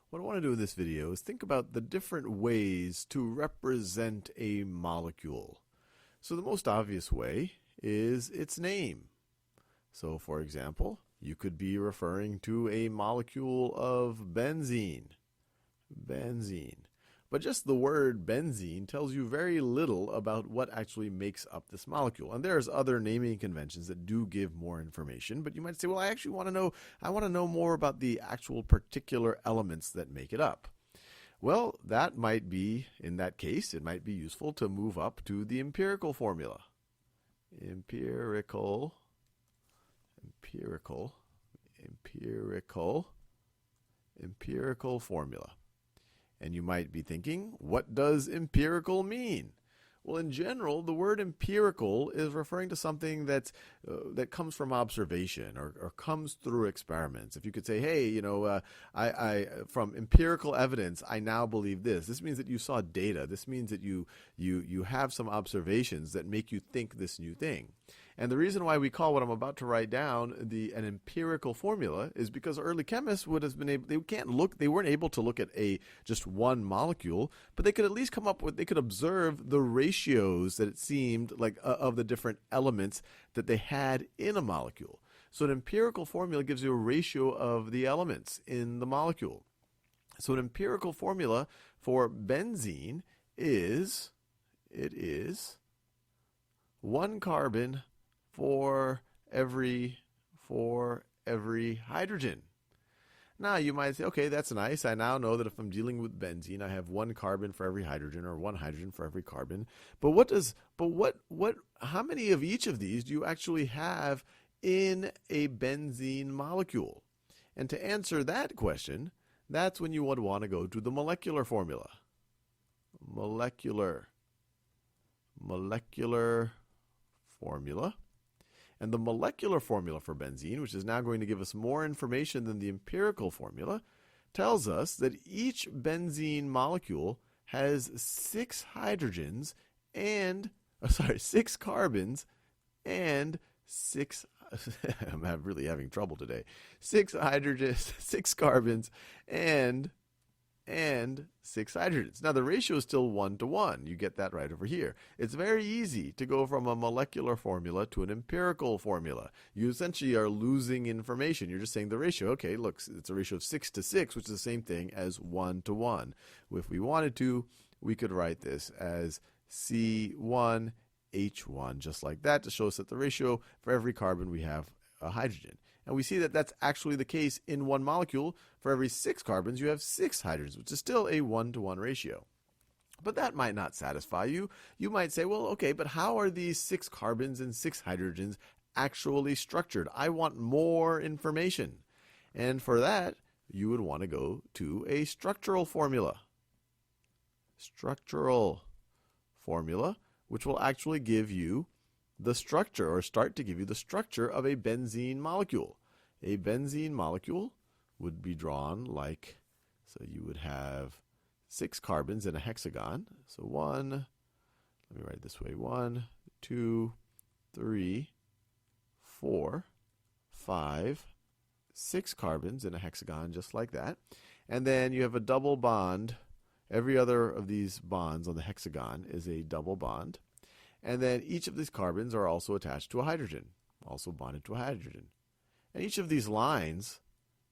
What I want to do in this video is think about the different ways to represent a molecule. So the most obvious way is its name. So for example, you could be referring to a molecule of benzene. Benzene. But just the word benzene tells you very little about what actually makes up this molecule. And there's other naming conventions that do give more information, but you might say, well, I actually want to know more about the actual particular elements that make it up. Well, that might be, in that case, it might be useful to move up to the empirical formula. Empirical formula. And you might be thinking, what does empirical mean? Well, in general, the word empirical is referring to something that comes from observation or comes through experiments. If you could say, hey, from empirical evidence, I now believe this. This means that you saw data. This means that you have some observations that make you think this new thing. And the reason why we call what I'm about to write down an empirical formula is because early chemists would have been able, they weren't able to look at just one molecule, but they could at least they could observe the ratios that it seemed like of the different elements that they had in a molecule. So an empirical formula gives you a ratio of the elements in the molecule. So an empirical formula for benzene is, it is 1 carbon for every hydrogen. Now you might say, okay, that's nice. I now know that if I'm dealing with benzene, I have 1 carbon for every hydrogen or 1 hydrogen for every carbon. But how many of each of these do you actually have in a benzene molecule? And to answer that question, that's when you would want to go to the molecular formula. Molecular formula. And the molecular formula for benzene, which is now going to give us more information than the empirical formula, tells us that each benzene molecule has 6 hydrogens and, 6 carbons and 6, I'm really having trouble today, 6 hydrogens, 6 carbons and 6 hydrogens. Now the ratio is still 1 to 1. You get that right over here. It's very easy to go from a molecular formula to an empirical formula. You essentially are losing information. You're just saying the ratio. Okay, look, it's a ratio of 6 to 6, which is the same thing as 1 to 1. If we wanted to, we could write this as C1H1, just like that, to show us that the ratio for every carbon we have a hydrogen. And we see that that's actually the case in one molecule. For every 6 carbons, you have 6 hydrogens, which is still a 1-to-1 ratio. But that might not satisfy you. You might say, well, okay, but how are these 6 carbons and 6 hydrogens actually structured? I want more information. And for that, you would want to go to a structural formula. Structural formula, which will actually give you the structure, or start to give you the structure of a benzene molecule. A benzene molecule would be drawn like, so you would have 6 carbons in a hexagon. So 1, let me write it this way, 1, 2, 3, 4, 5, 6 carbons in a hexagon, just like that. And then you have a double bond. Every other of these bonds on the hexagon is a double bond. And then each of these carbons are also attached to a hydrogen, also bonded to a hydrogen. And each of these lines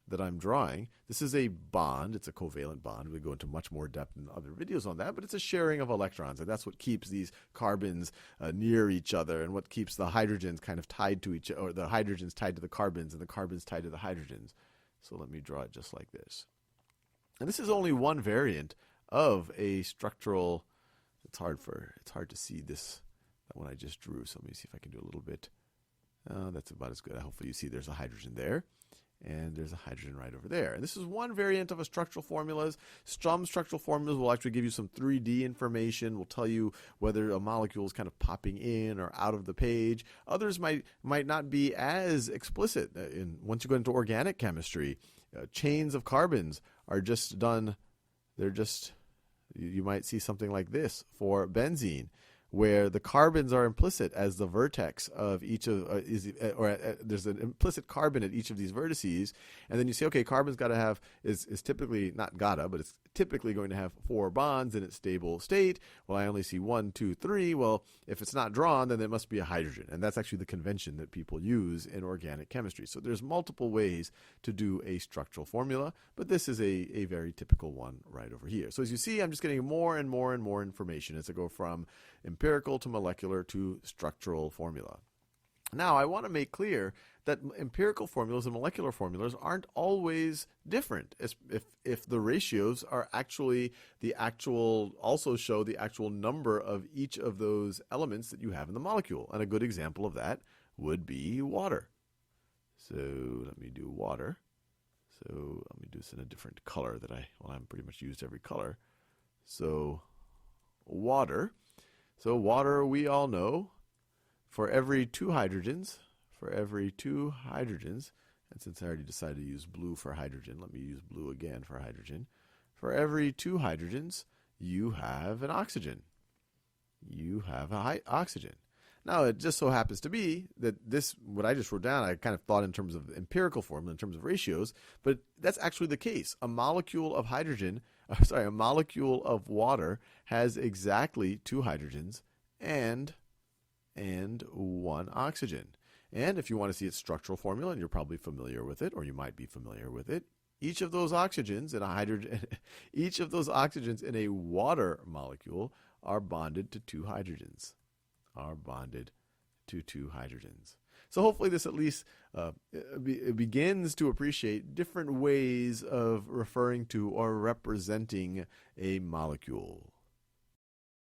that I'm drawing, this is a bond. It's a covalent bond. We go into much more depth in other videos on that, but it's a sharing of electrons. And that's what keeps these carbons near each other, and what keeps the hydrogens kind of tied to each other, or the hydrogens tied to the carbons and the carbons tied to the hydrogens. So let me draw it just like this. And this is only one variant of a structural, it's hard to see this, that one I just drew. So let me see if I can do a little bit. That's about as good. Hopefully you see there's a hydrogen there, and there's a hydrogen right over there. And this is one variant of a structural formulas. Some structural formulas will actually give you some 3D information, will tell you whether a molecule is kind of popping in or out of the page. Others might not be as explicit. Once you go into organic chemistry, chains of carbons are just done, you might see something like this for benzene, where the carbons are implicit as the vertex of each of there's an implicit carbon at each of these vertices, and then you say, okay, carbon's got to have is typically not gotta, but it's typically going to have 4 bonds in its stable state. Well, I only see 1, 2, 3. Well, if it's not drawn, then it must be a hydrogen, and that's actually the convention that people use in organic chemistry. So there's multiple ways to do a structural formula, but this is a very typical one right over here. So as you see, I'm just getting more and more and more information as I go from empirical to molecular to structural formula. Now, I want to make clear that empirical formulas and molecular formulas aren't always different. If the ratios are actually also show the actual number of each of those elements that you have in the molecule. And a good example of that would be water. So let me do water. So let me do this in a different color that I've pretty much used every color. So water. So water, we all know, for every 2 hydrogens, and since I already decided to use blue for hydrogen, let me use blue again for hydrogen. For every 2 hydrogens, you have an oxygen. You have a oxygen. Now, it just so happens to be that what I just wrote down, I kind of thought in terms of empirical formula, in terms of ratios, but that's actually the case. A molecule of water has exactly 2 hydrogens and 1 oxygen. And if you want to see its structural formula, and you're probably familiar with it, or you might be familiar with it, each of those oxygens in a water molecule are bonded to 2 hydrogens. So hopefully this at least begins to appreciate different ways of referring to or representing a molecule.